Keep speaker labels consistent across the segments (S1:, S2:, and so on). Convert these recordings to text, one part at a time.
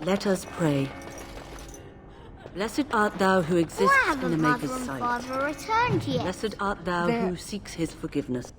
S1: Let us pray. Blessed art thou who exists
S2: Why
S1: in the
S2: haven't
S1: Maker's
S2: Mother and
S1: sight.
S2: Father returned yet?
S1: Blessed art thou who seeks his forgiveness.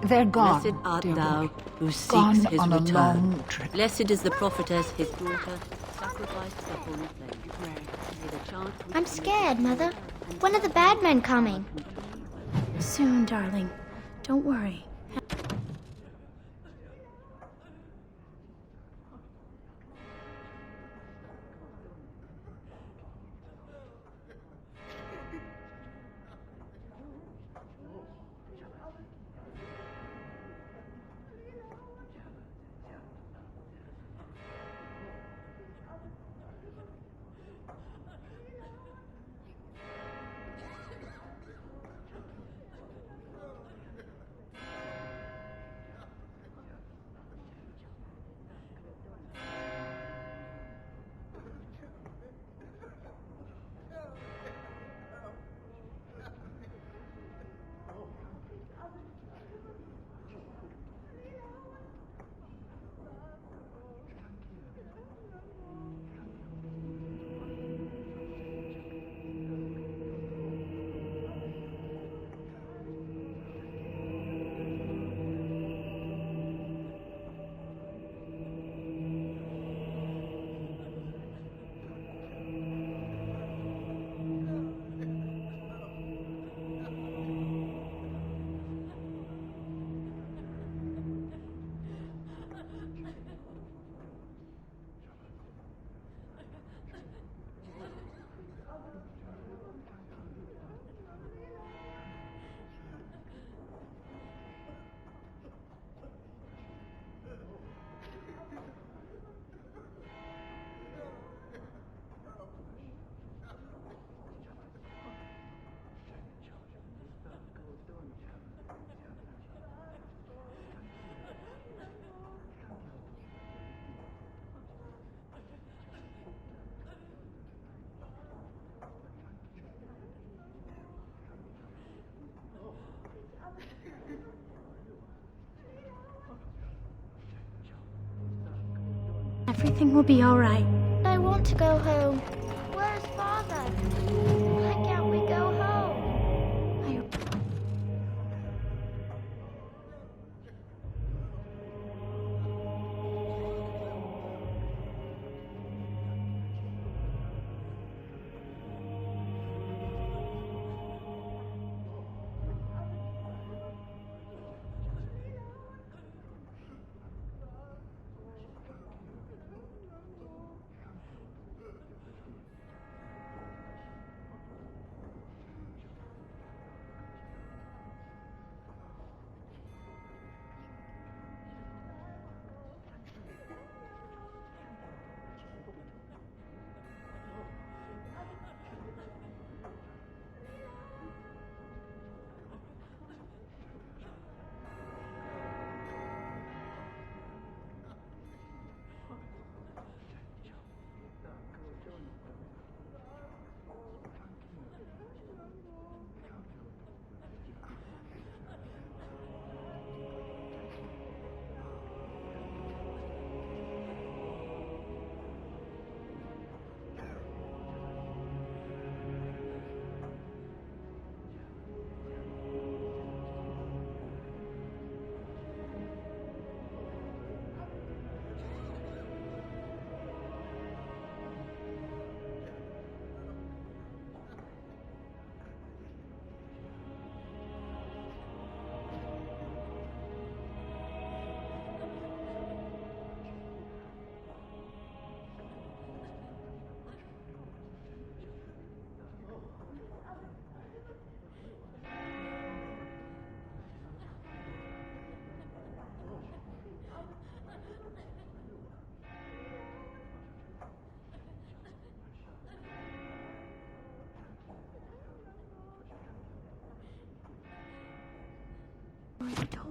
S3: They're gone,
S1: Blessed art
S3: dear
S1: thou
S3: boy.
S1: who seeks
S3: Gone
S1: his
S3: on a
S1: return.
S3: long trip.
S1: Blessed is the prophetess, his daughter, sacrificed to the holy flame. May the chant which
S2: I'm scared, Mother. When are the bad men coming?
S4: Soon, darling. Don't worry. Everything will be all right.
S2: I want to go home. Where's Father? Why can't we go home?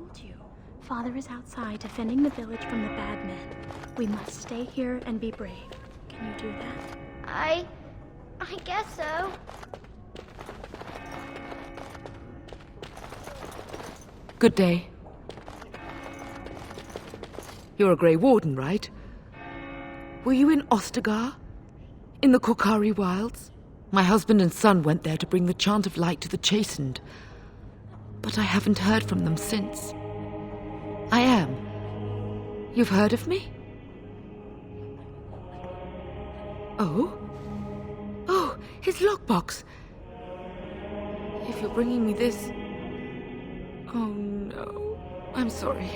S4: told you. Father is outside defending the village from the bad men. We must stay here and be brave. Can you do that?
S2: I guess so.
S3: Good day. You're a Grey Warden, right? Were you in Ostagar? In the Korkari Wilds? My husband and son went there to bring the chant of light to the chastened. But I haven't heard from them since. I am. You've heard of me? Oh? Oh, his lockbox. If you're bringing me this... Oh, no. I'm sorry.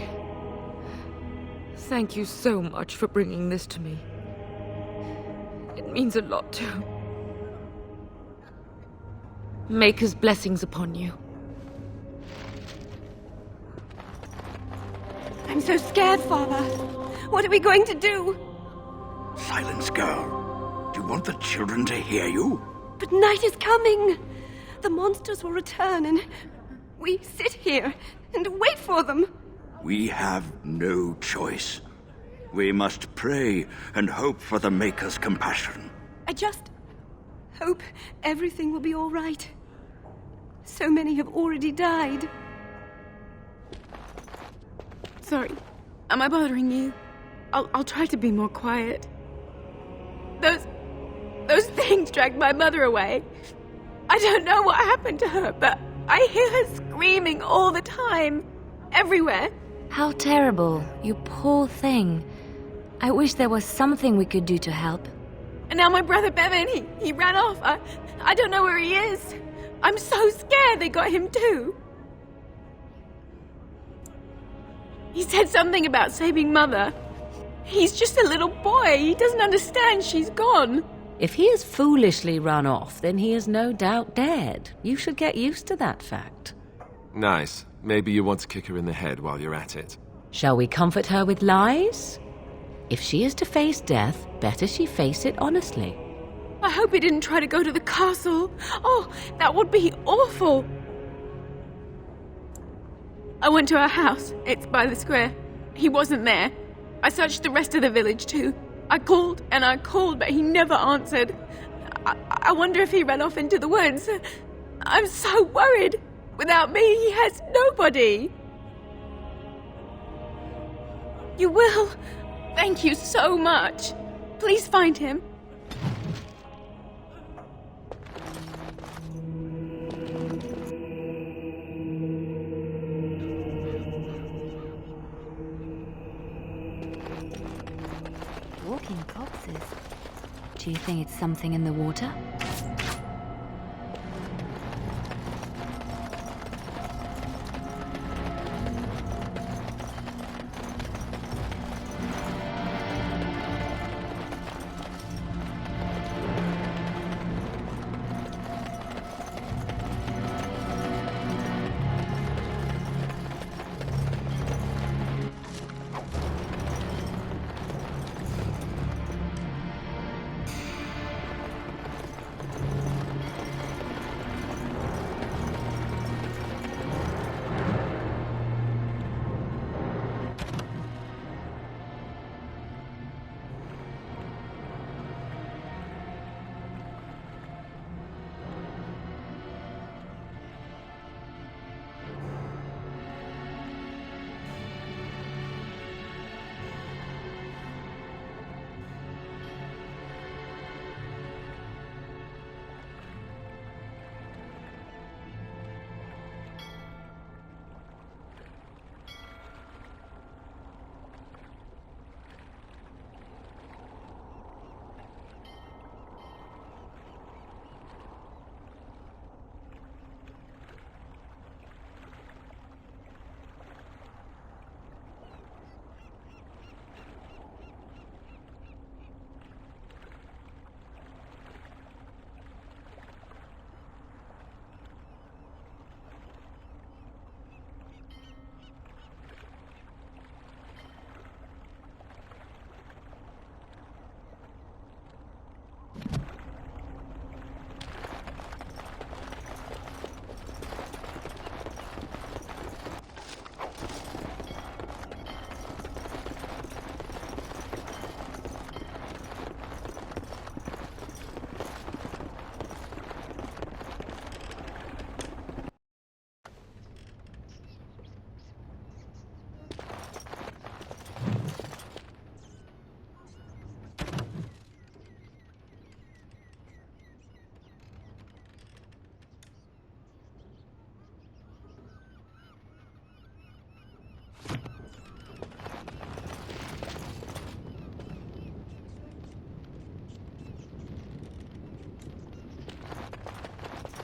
S3: Thank you so much for bringing this to me. It means a lot, too. Maker's blessings upon you.
S5: I'm so scared, Father. What are we going to do?
S6: Silence, girl. Do you want the children to hear you?
S5: But night is coming. The monsters will return and we sit here and wait for them.
S6: We have no choice. We must pray and hope for the Maker's compassion.
S5: I just hope everything will be all right. So many have already died. Sorry, am I bothering you? I'll try to be more quiet. Those things dragged my mother away. I don't know what happened to her, but I hear her screaming all the time. Everywhere.
S7: How terrible, you poor thing. I wish there was something we could do to help.
S5: And now my brother Bevan, he ran off. I don't know where he is. I'm so scared they got him too. He said something about saving Mother. He's just a little boy. He doesn't understand she's gone.
S1: If he has foolishly run off, then he is no doubt dead. You should get used to that fact.
S8: Nice. Maybe you want to kick her in the head while you're at it.
S1: Shall we comfort her with lies? If she is to face death, better she face it honestly.
S5: I hope he didn't try to go to the castle. Oh, that would be awful. I went to our house. It's by the square. He wasn't there. I searched the rest of the village too. I called and I called, but he never answered. I wonder if he ran off into the woods. I'm so worried. Without me, he has nobody. You will? Thank you so much. Please find him.
S7: Walking corpses. Do you think it's something in the water?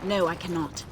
S1: No, I cannot.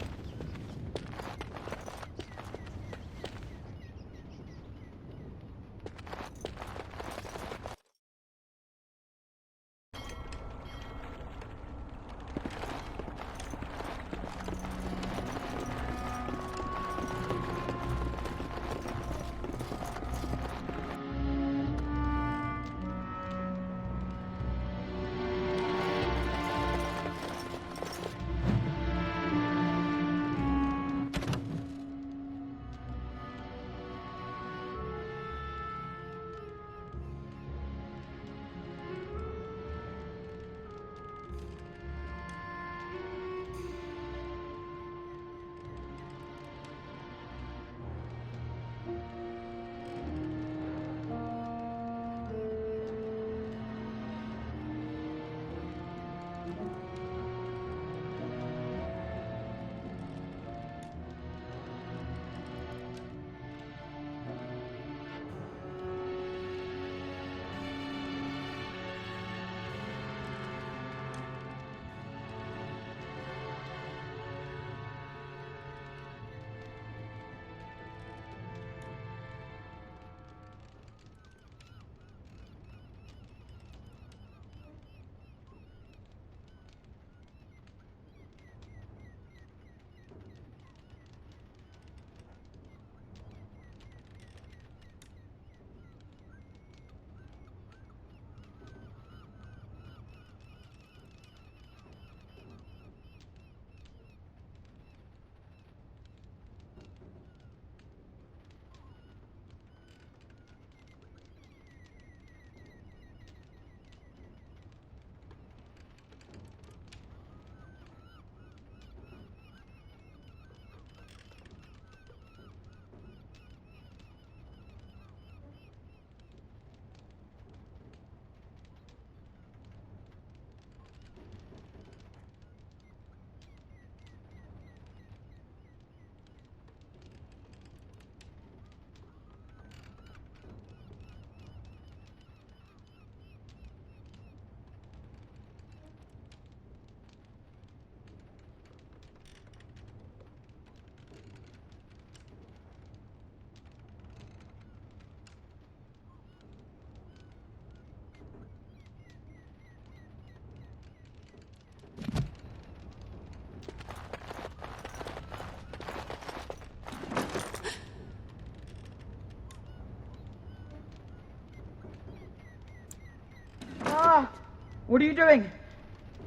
S9: What are you doing?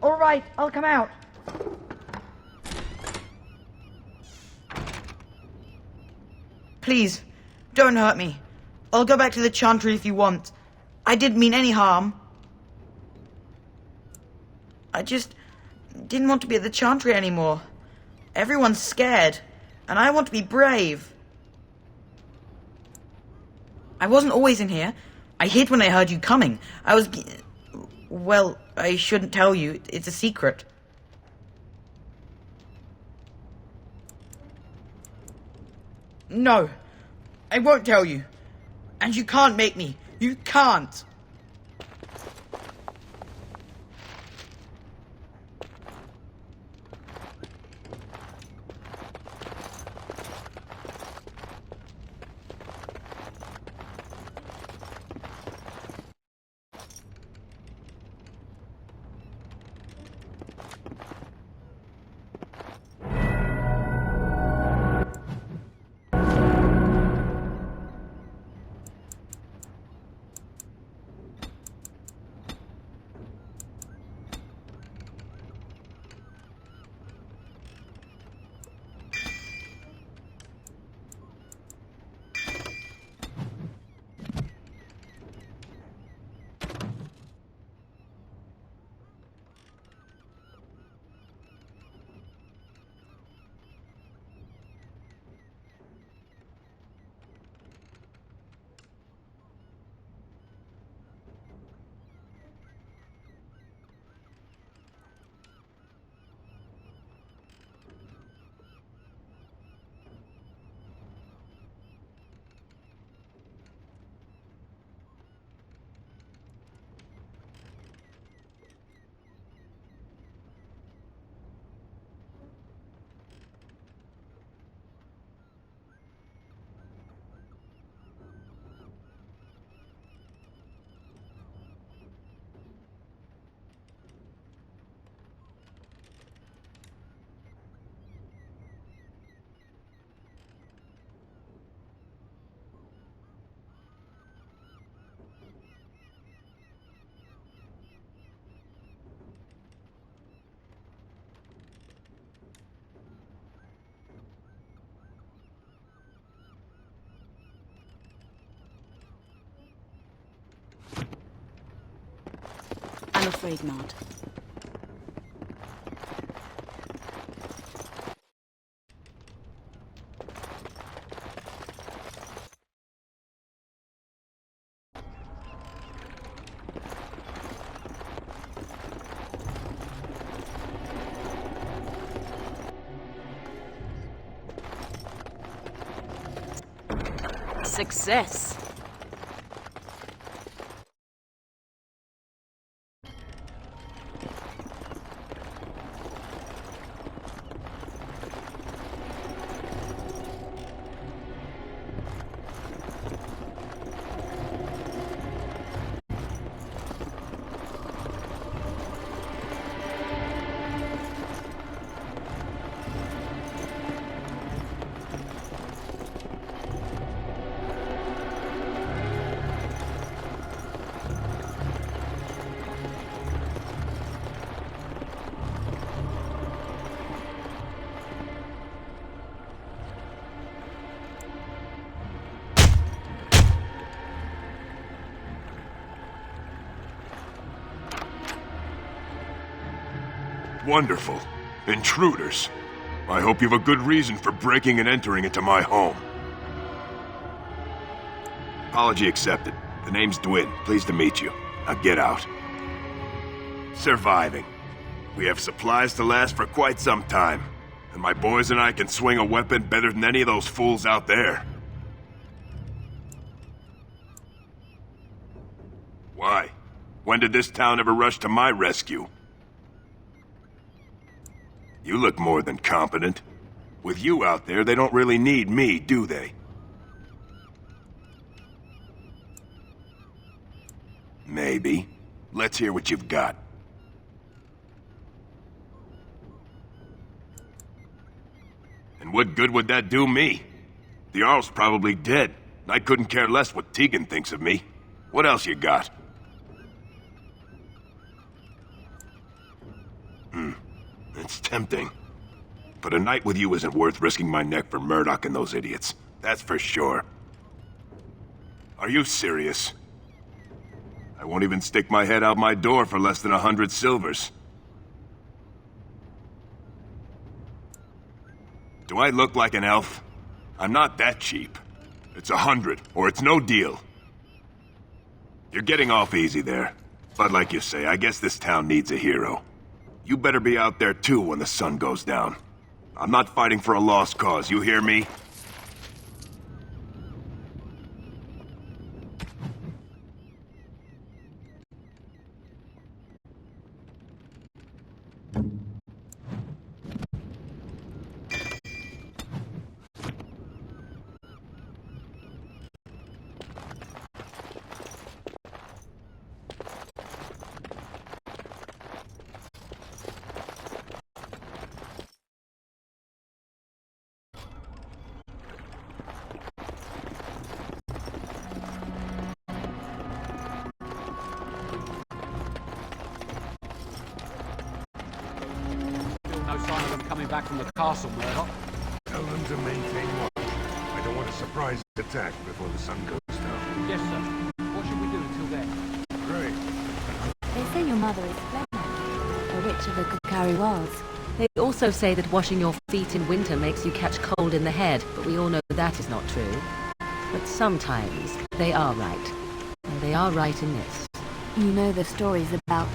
S9: All right, I'll come out. Please, don't hurt me. I'll go back to the Chantry if you want. I didn't mean any harm. I just didn't want to be at the Chantry anymore. Everyone's scared, and I want to be brave. I wasn't always in here. I hid when I heard you coming. Well, I shouldn't tell you. It's a secret. No, I won't tell you. And you can't make me. You can't.
S1: I'm afraid not. Success!
S10: Wonderful. Intruders. I hope you have a good reason for breaking and entering into my home. Apology accepted. The name's Dwin. Pleased to meet you. Now get out. Surviving. We have supplies to last for quite some time. And my boys and I can swing a weapon better than any of those fools out there. Why? When did this town ever rush to my rescue? You look more than competent. With you out there, they don't really need me, do they? Maybe. Let's hear what you've got. And what good would that do me? The Jarl's probably dead. I couldn't care less what Tegan thinks of me. What else you got? It's tempting. But a night with you isn't worth risking my neck for Murdoch and those idiots. That's for sure. Are you serious? I won't even stick my head out my door for less than 100 silvers. Do I look like an elf? I'm not that cheap. It's 100, or it's no deal. You're getting off easy there. But like you say, I guess this town needs a hero. You better be out there too when the sun goes down. I'm not fighting for a lost cause, you hear me?
S11: No sign of them coming back from the castle, Murdoch.
S12: Tell them to maintain watch. I don't want a surprise attack before the sun goes down.
S11: Yes, sir. What should we do until then?
S12: Great.
S7: They say your mother is Fleming, a witch of the Coukari Wilds.
S1: They also say that washing your feet in winter makes you catch cold in the head, but we all know that is not true. But sometimes they are right. And they are right in this.
S7: You know the stories about...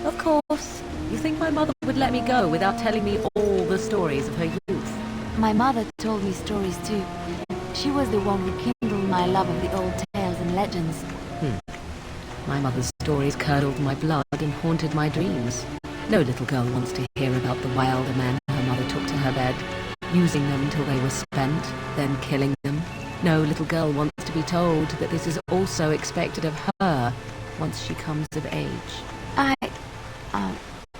S1: Of course. You think my mother would let me go without telling me all the stories of her youth?
S7: My mother told me stories too. She was the one who kindled my love of the old tales and legends.
S1: My mother's stories curdled my blood and haunted my dreams. No little girl wants to hear about the wilder men her mother took to her bed, using them until they were spent, then killing them. No little girl wants to be told that this is also expected of her once she comes of age.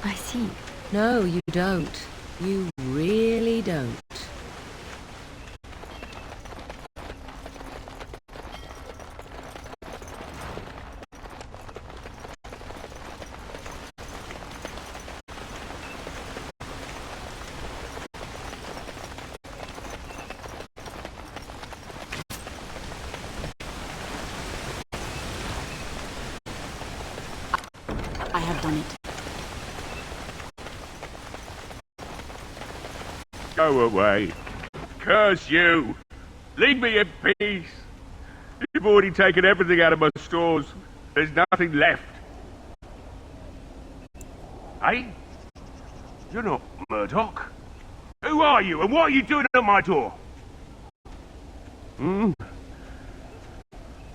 S7: I see.
S1: No, you don't. You really don't.
S4: I have done it.
S12: Go away. Curse you. Leave me in peace. You've already taken everything out of my stores. There's nothing left. Hey? You're not Murdoch. Who are you, and what are you doing at my door?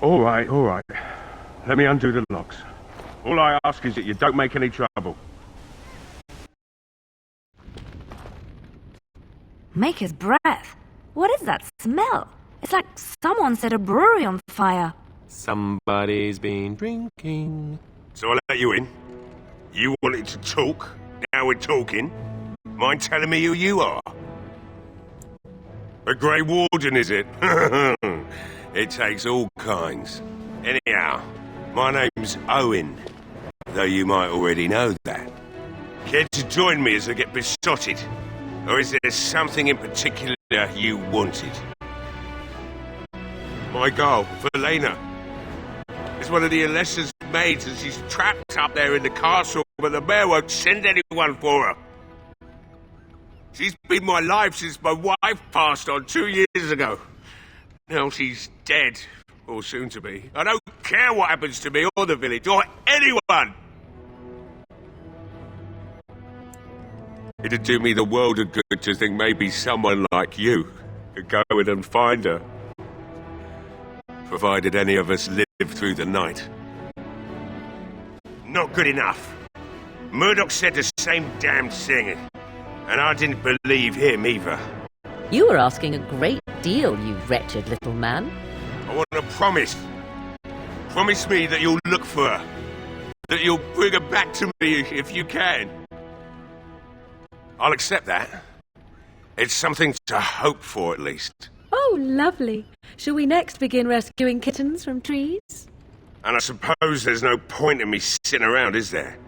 S12: All right. Let me undo the locks. All I ask is that you don't make any trouble.
S13: Make his breath. What is that smell? It's like someone set a brewery on fire.
S8: Somebody's been drinking.
S10: So I let you in. You wanted to talk. Now we're talking. Mind telling me who you are? A Grey Warden, is it? It takes all kinds. Anyhow, my name's Owen, though you might already know that. Care to join me as I get besotted? Or is there something in particular you wanted? My girl, Verlena, is one of the Elissa's maids, and she's trapped up there in the castle, but the mayor won't send anyone for her. She's been my life since my wife passed on 2 years ago. Now she's dead, or soon to be. I don't care what happens to me or the village, or anyone! It'd do me the world of good to think maybe someone like you could go in and find her. Provided any of us live through the night. Not good enough. Murdoch said the same damn thing, and I didn't believe him either.
S1: You were asking a great deal, you wretched little man.
S10: I want a promise. Promise me that you'll look for her. That you'll bring her back to me if you can. I'll accept that. It's something to hope for, at least.
S1: Oh, lovely. Shall we next begin rescuing kittens from trees?
S10: And I suppose there's no point in me sitting around, is there?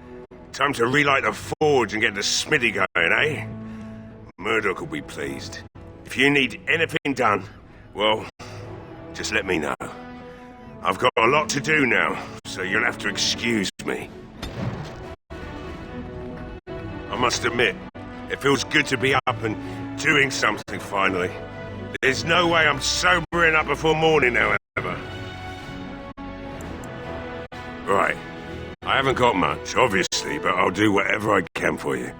S10: Time to relight the forge and get the smithy going, eh? Murdoch will be pleased. If you need anything done, well, just let me know. I've got a lot to do now, so you'll have to excuse me. I must admit, it feels good to be up and doing something finally. There's no way I'm sobering up before morning, however. Right. I haven't got much, obviously, but I'll do whatever I can for you.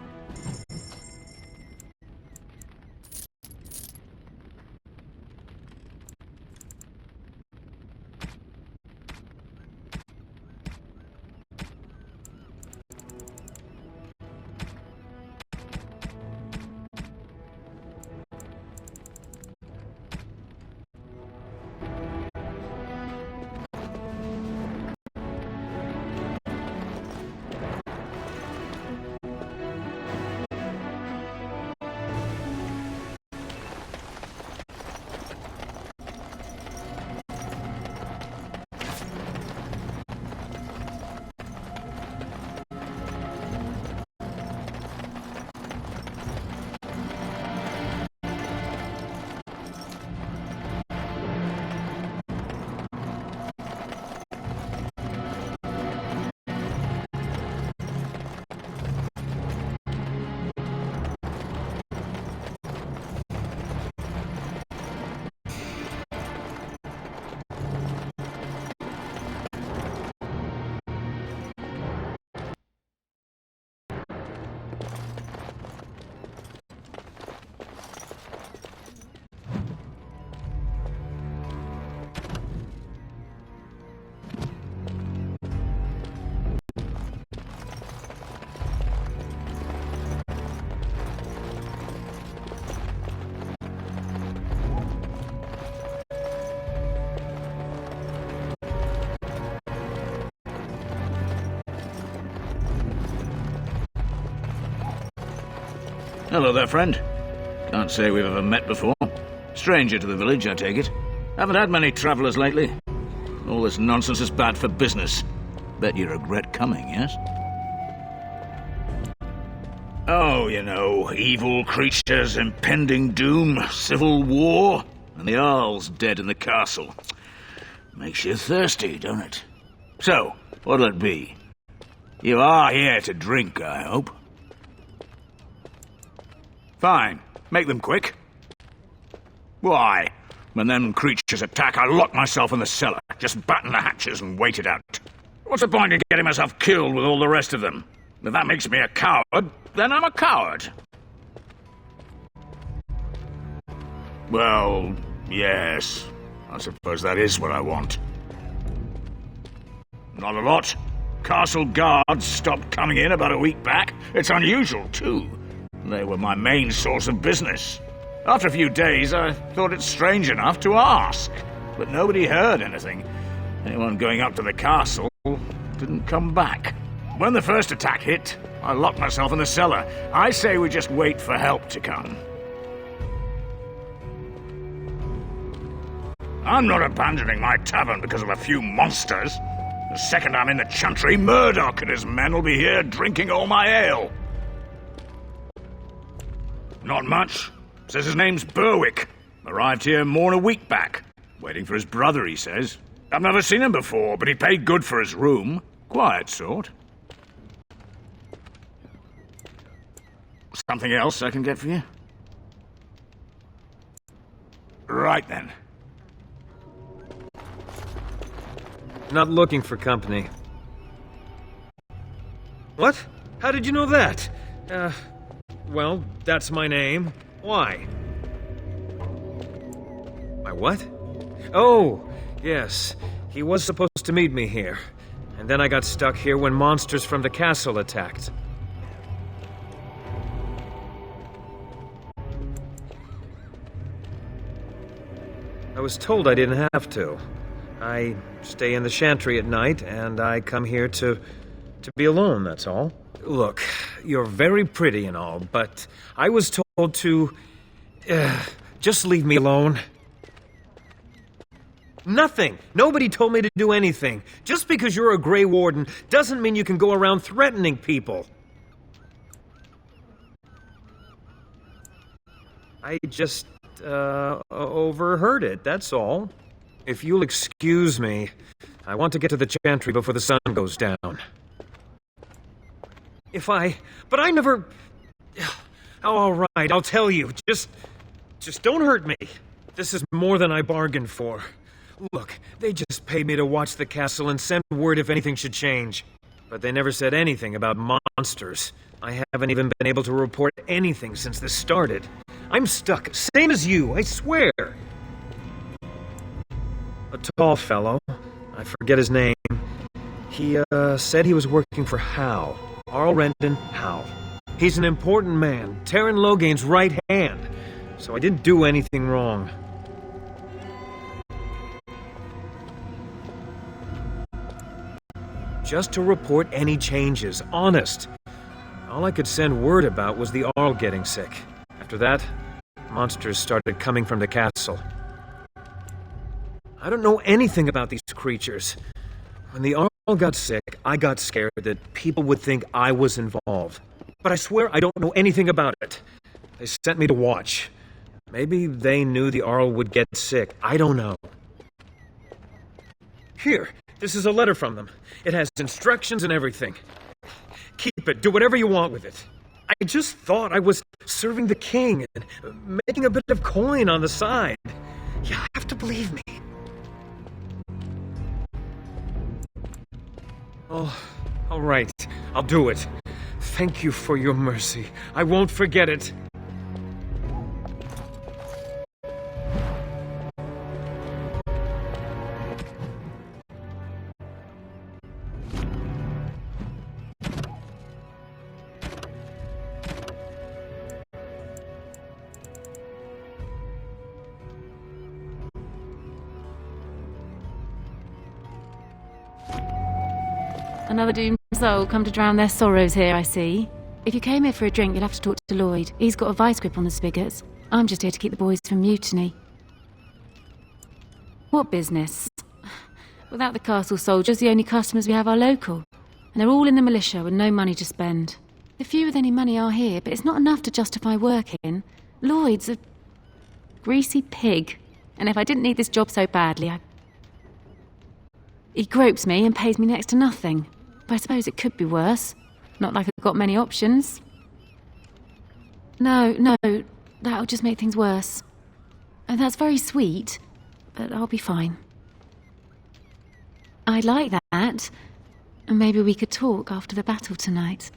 S14: Hello there, friend. Can't say we've ever met before. Stranger to the village, I take it. Haven't had many travellers lately. All this nonsense is bad for business. Bet you regret coming, yes? Oh, you know, evil creatures, impending doom, civil war, and the Jarl's dead in the castle. Makes you thirsty, don't it? So, what'll it be? You are here to drink, I hope. Fine. Make them quick. Why? When them creatures attack, I lock myself in the cellar. Just batten the hatches and wait it out. What's the point in getting myself killed with all the rest of them? If that makes me a coward, then I'm a coward. Well, yes. I suppose that is what I want. Not a lot. Castle guards stopped coming in about a week back. It's unusual, too. They were my main source of business. After a few days, I thought it strange enough to ask. But nobody heard anything. Anyone going up to the castle didn't come back. When the first attack hit, I locked myself in the cellar. I say we just wait for help to come. I'm not abandoning my tavern because of a few monsters. The second I'm in the chantry, Murdoch and his men will be here drinking all my ale. Not much. Says his name's Berwick. Arrived here more than a week back. Waiting for his brother, he says. I've never seen him before, but he paid good for his room. Quiet sort. Something else I can get for you? Right then.
S15: Not looking for company. What? How did you know that? Well, that's my name. Why? My what? Oh, yes. He was supposed to meet me here. And then I got stuck here when monsters from the castle attacked. I was told I didn't have to. I stay in the chantry at night, and I come here to be alone, that's all. Look, you're very pretty and all, but I was told to... just leave me alone. Nothing! Nobody told me to do anything. Just because you're a Grey Warden doesn't mean you can go around threatening people. I just, overheard it, that's all. If you'll excuse me, I want to get to the chantry before the sun goes down. But I never... Oh, all right, I'll tell you. Just don't hurt me. This is more than I bargained for. Look, they just paid me to watch the castle and send word if anything should change. But they never said anything about monsters. I haven't even been able to report anything since this started. I'm stuck, same as you, I swear. A tall fellow, I forget his name. He, said he was working for Howe. Arl Rendon Howe. He's an important man, Taron Loghain's right hand. So I didn't do anything wrong. Just to report any changes, honest. All I could send word about was the Arl getting sick. After that, monsters started coming from the castle. I don't know anything about these creatures. When the Arl got sick, I got scared that people would think I was involved. But I swear I don't know anything about it. They sent me to watch. Maybe they knew the Arl would get sick. I don't know. Here, this is a letter from them. It has instructions and everything. Keep it. Do whatever you want with it. I just thought I was serving the king and making a bit of coin on the side. You have to believe me. Oh, all right. I'll do it. Thank you for your mercy. I won't forget it.
S7: Another doomed soul come to drown their sorrows here, I see. If you came here for a drink, you'll have to talk to Lloyd. He's got a vice grip on the spigots. I'm just here to keep the boys from mutiny. What business? Without the castle soldiers, the only customers we have are local. And they're all in the militia with no money to spend. The few with any money are here, but it's not enough to justify working. Lloyd's a greasy pig. And if I didn't need this job so badly, He gropes me and pays me next to nothing. but I suppose it could be worse. Not like I've got many options. No, that'll just make things worse. And that's very sweet, but I'll be fine. I'd like that. And maybe we could talk after the battle tonight.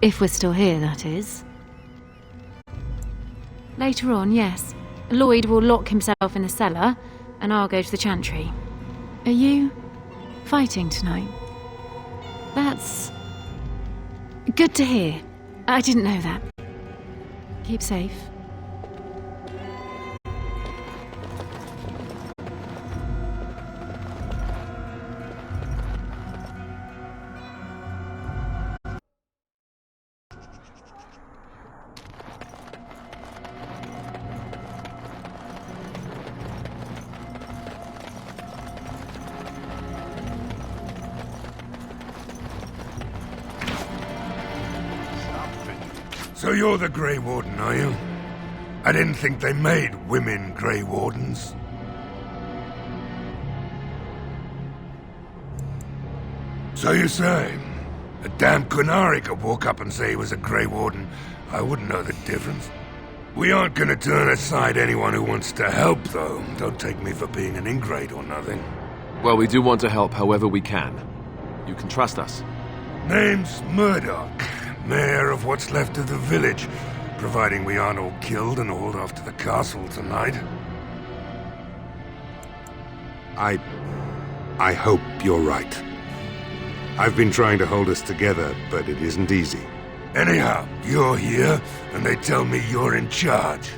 S7: If we're still here, that is. Later on, yes. Lloyd will lock himself in the cellar, and I'll go to the chantry. Are you fighting tonight? That's good to hear. I didn't know that. Keep safe.
S16: So you're the Grey Warden, are you? I didn't think they made women Grey Wardens. So you say, a damn Qunari could walk up and say he was a Grey Warden. I wouldn't know the difference. We aren't gonna turn aside anyone who wants to help, though. Don't take me for being an ingrate or nothing.
S8: Well, we do want to help however we can. You can trust us.
S16: Name's Murdoch. Mayor of what's left of the village, providing we aren't all killed and hauled off to the castle tonight.
S17: I hope you're right. I've been trying to hold us together, but it isn't easy.
S16: Anyhow, you're here, and they tell me you're in charge.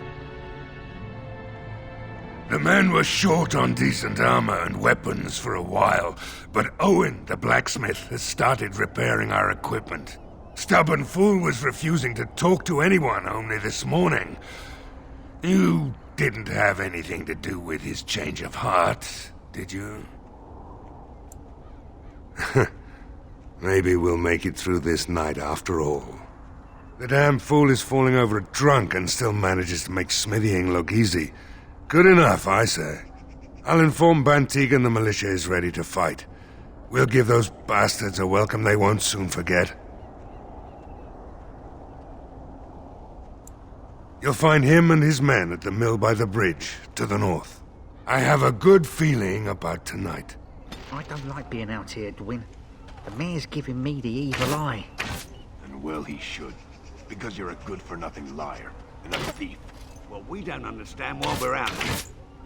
S16: The men were short on decent armor and weapons for a while, but Owen, the blacksmith, has started repairing our equipment. Stubborn fool was refusing to talk to anyone only this morning. You didn't have anything to do with his change of heart, did you?
S17: Maybe we'll make it through this night after all. The damn fool is falling over drunk and still manages to make smithying look easy. Good enough, I say. I'll inform Bantigan the militia is ready to fight. We'll give those bastards a welcome they won't soon forget. You'll find him and his men at the mill by the bridge, to the north. I have a good feeling about tonight.
S18: I don't like being out here, Dwin. The mayor's giving me the evil eye.
S10: And well he should, because you're a good-for-nothing liar and a thief.
S6: Well, we don't understand why we're out here.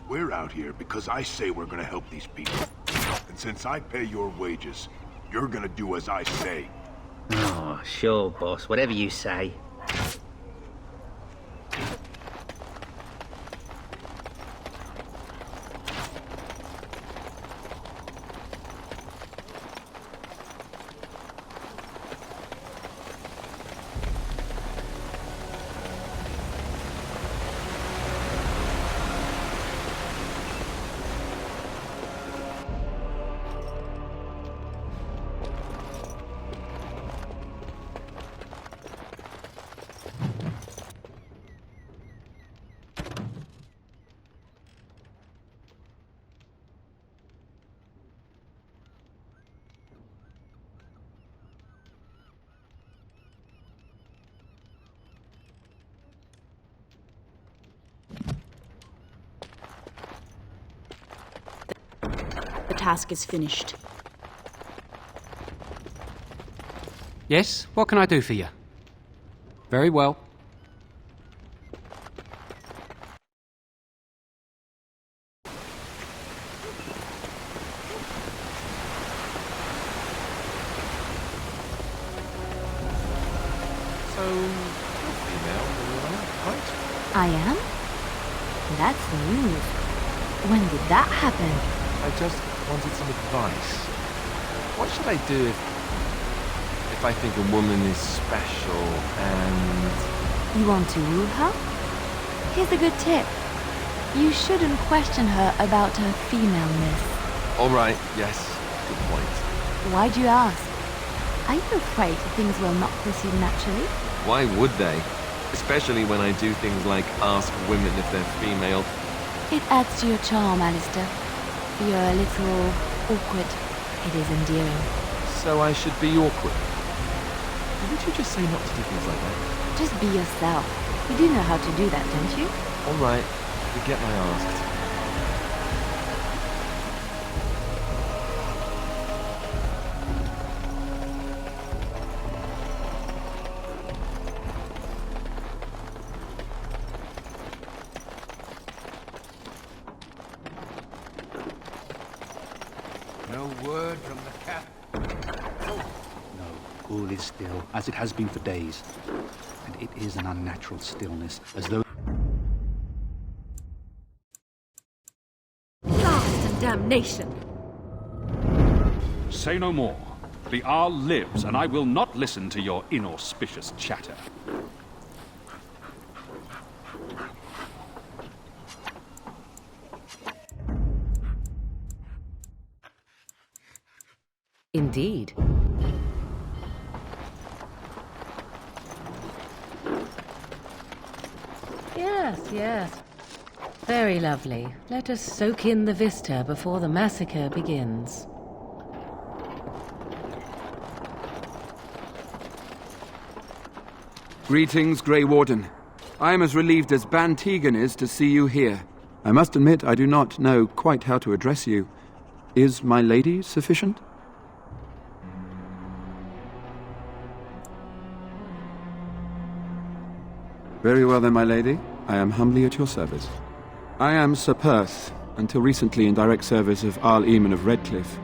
S10: We're out here because I say we're gonna help these people. And since I pay your wages, you're gonna do as I say.
S18: Oh, sure, boss. Whatever you say.
S19: The task is finished.
S11: Yes? What can I do for you? Very well.
S8: So, you're female, right?
S13: I am? That's news. When did that happen?
S8: I just wanted some advice. What should I do if I think a woman is special and...
S13: You want to woo her? Here's a good tip. You shouldn't question her about her femaleness.
S8: All right, yes, good point.
S13: Why'd you ask? Are you afraid things will not proceed naturally?
S8: Why would they? Especially when I do things like ask women if they're female.
S13: It adds to your charm, Alistair. You're a little awkward. It is endearing.
S8: So I should be awkward. Didn't you just say not to do things like that?
S13: Just be yourself. You do know how to do that, don't you?
S8: All right, forget my asked.
S16: No word from the cap.
S18: No, all is still, as it has been for days. And it is an unnatural stillness, as though...
S20: Blast and damnation!
S21: Say no more. The Arl lives, and I will not listen to your inauspicious chatter.
S1: Indeed. Yes, yes. Very lovely. Let us soak in the vista before the massacre begins.
S22: Greetings, Grey Warden. I am as relieved as Ban Tegan is to see you here. I must admit I do not know quite how to address you. Is my lady sufficient? Very well then, my lady. I am humbly at your service. I am Sir Perth, until recently in direct service of Arl Eamon of Redcliffe.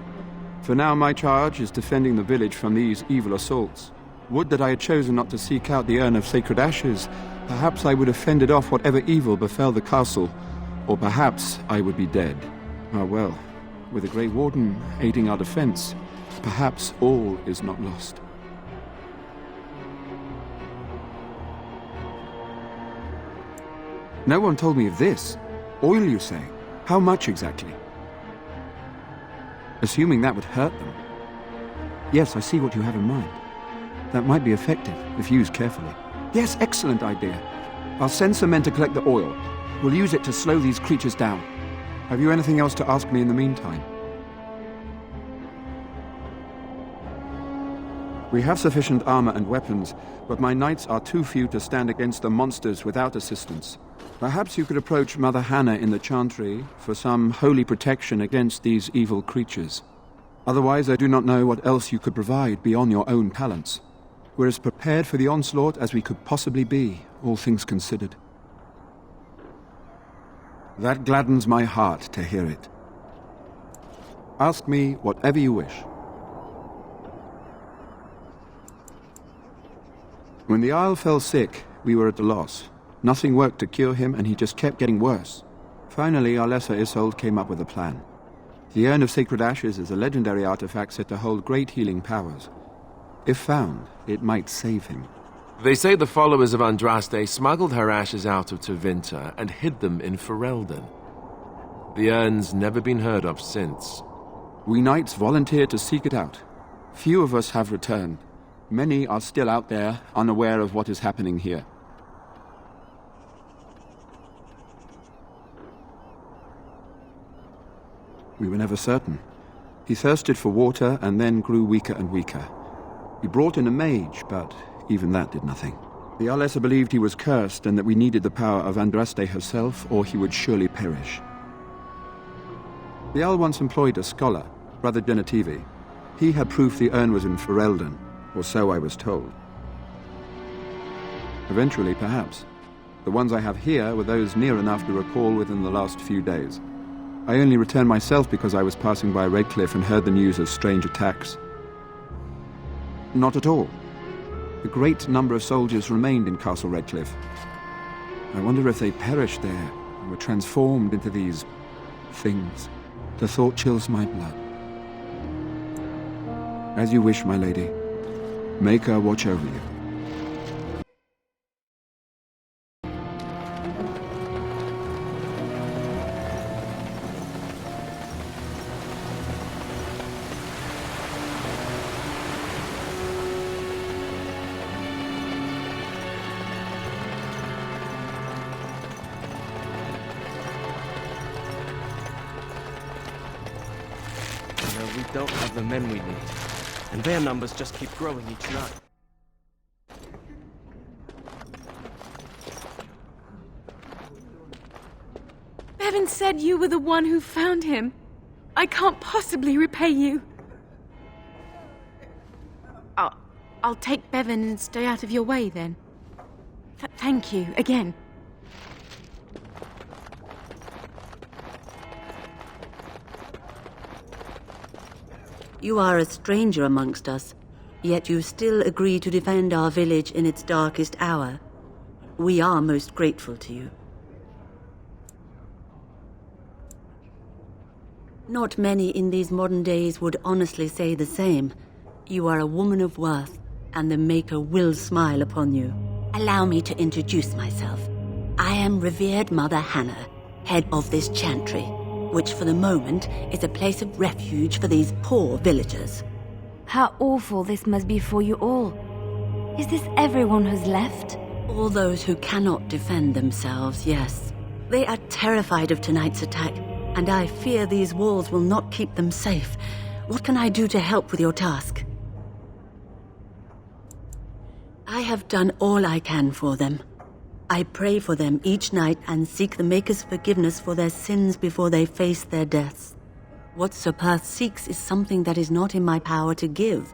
S22: For now my charge is defending the village from these evil assaults. Would that I had chosen not to seek out the urn of sacred ashes. Perhaps I would have fended off whatever evil befell the castle, or perhaps I would be dead. Ah well, with the Grey Warden aiding our defense, perhaps all is not lost. No one told me of this. Oil, you say? How much exactly? Assuming that would hurt them. Yes, I see what you have in mind. That might be effective, if used carefully. Yes, excellent idea. I'll send some men to collect the oil. We'll use it to slow these creatures down. Have you anything else to ask me in the meantime? We have sufficient armor and weapons, but my knights are too few to stand against the monsters without assistance. Perhaps you could approach Mother Hannah in the Chantry for some holy protection against these evil creatures. Otherwise, I do not know what else you could provide beyond your own talents. We're as prepared for the onslaught as we could possibly be, all things considered. That gladdens my heart to hear it. Ask me whatever you wish. When the Isle fell sick, we were at a loss. Nothing worked to cure him, and he just kept getting worse. Finally, our lesser Isolde came up with a plan. The Urn of Sacred Ashes is a legendary artifact said to hold great healing powers. If found, it might save him.
S8: They say the followers of Andraste smuggled her ashes out of Tevinter and hid them in Ferelden. The urn's never been heard of since.
S22: We knights volunteered to seek it out. Few of us have returned. Many are still out there, unaware of what is happening here. We were never certain. He thirsted for water and then grew weaker and weaker. We brought in a mage, but even that did nothing. The Elissa believed he was cursed and that we needed the power of Andraste herself, or he would surely perish. The Al once employed a scholar, Brother Genetivi. He had proof the urn was in Ferelden, or so I was told. Eventually, perhaps. The ones I have here were those near enough to recall within the last few days. I only returned myself because I was passing by Redcliffe and heard the news of strange attacks. Not at all. A great number of soldiers remained in Castle Redcliffe. I wonder if they perished there and were transformed into these things. The thought chills my blood. As you wish, my lady. Maker watch over you.
S8: We don't have the men we need.
S2: and their numbers just keep growing each night.
S5: Bevan said you were the one who found him. I can't possibly repay you. I'll take Bevan and stay out of your way then. Thank you again.
S3: You are a stranger amongst us, yet you still agree to defend our village in its darkest hour. We are most grateful to you. Not many in these modern days would honestly say the same. You are a woman of worth, and the Maker will smile upon you. Allow me to introduce myself. I am revered Mother Hannah, head of this chantry, which for the moment is a place of refuge for these poor villagers.
S13: How awful this must be for you all. Is this everyone who's left?
S3: All those who cannot defend themselves, yes. They are terrified of tonight's attack, and I fear these walls will not keep them safe. What can I do to help with your task? I have done all I can for them. I pray for them each night and seek the Maker's forgiveness for their sins before they face their deaths. What Sir Perth seeks is something that is not in my power to give.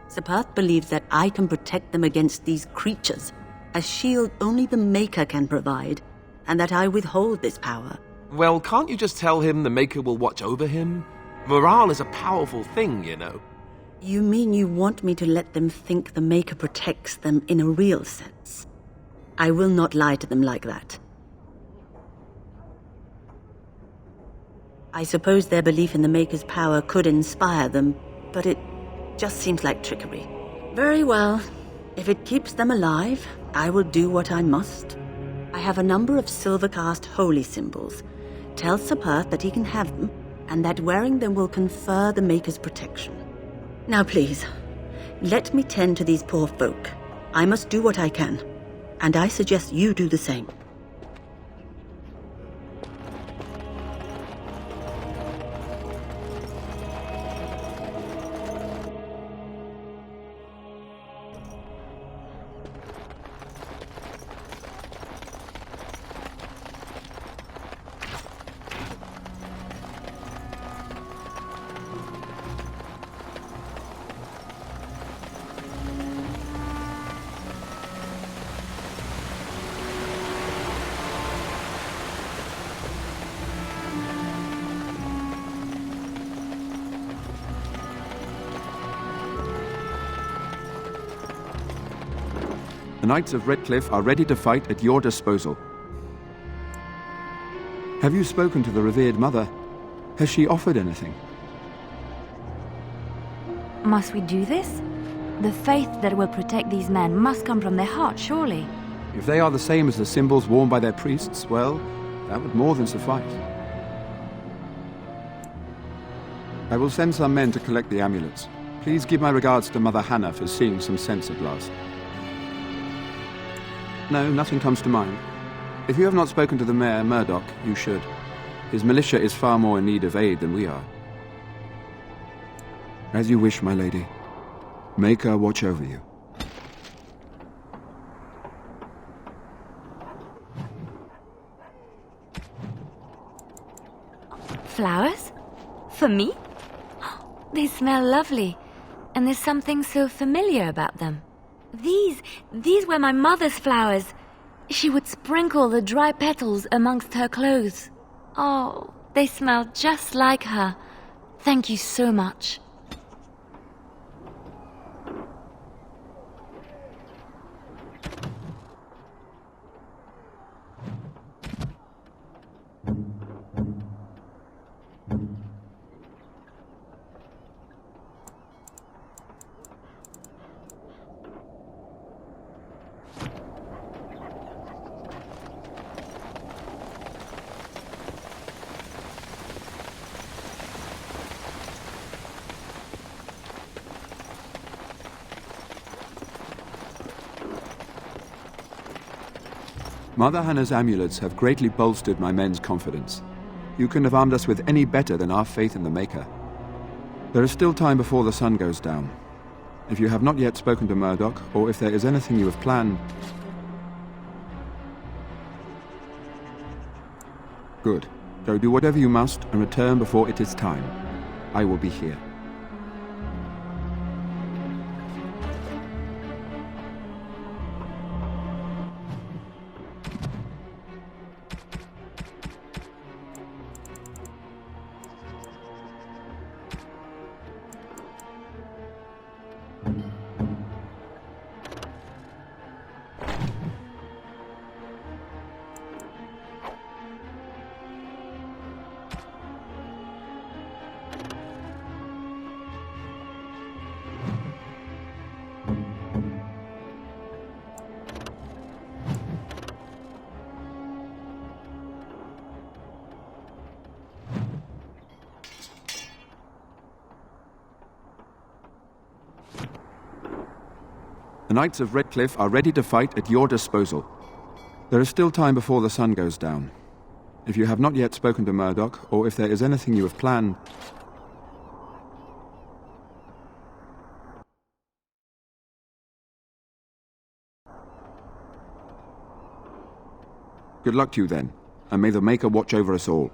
S3: Sir Perth believes that I can protect them against these creatures, a shield only the Maker can provide, and that I withhold this power.
S8: Well, can't you just tell him the Maker will watch over him? Morale is a powerful thing, you know.
S3: You mean you want me to let them think the Maker protects them in a real sense? I will not lie to them like that. I suppose their belief in the Maker's power could inspire them, but it just seems like trickery. Very well. If it keeps them alive, I will do what I must. I have a number of silver-cast holy symbols. Tell Sir Perth that he can have them, and that wearing them will confer the Maker's protection. Now please, let me tend to these poor folk. I must do what I can, and I suggest you do the same.
S22: The Knights of Redcliffe are ready to fight at your disposal. Have you spoken to the revered mother? Has she offered anything?
S13: Must we do this? The faith that will protect these men must come from their heart, surely.
S22: If they are the same as the symbols worn by their priests, well, that would more than suffice. I will send some men to collect the amulets. Please give my regards to Mother Hannah for seeing some sense at last. No, nothing comes to mind. If you have not spoken to the Mayor, Murdoch, you should. His militia is far more in need of aid than we are. As you wish, my lady. Maker watch over you.
S13: Flowers? For me? They smell lovely, and there's something so familiar about them. These were my mother's flowers. She would sprinkle the dry petals amongst her clothes. Oh, they smell just like her. Thank you so much.
S22: Mother Hannah's amulets have greatly bolstered my men's confidence. You couldn't have armed us with any better than our faith in the Maker. There is still time before the sun goes down. If you have not yet spoken to Murdoch, or if there is anything you have planned... Good. Go do whatever you must, and return before it is time. I will be here. The Knights of Redcliffe are ready to fight at your disposal. There is still time before the sun goes down. If you have not yet spoken to Murdoch, or if there is anything you have planned... Good luck to you then, and may the Maker watch over us all.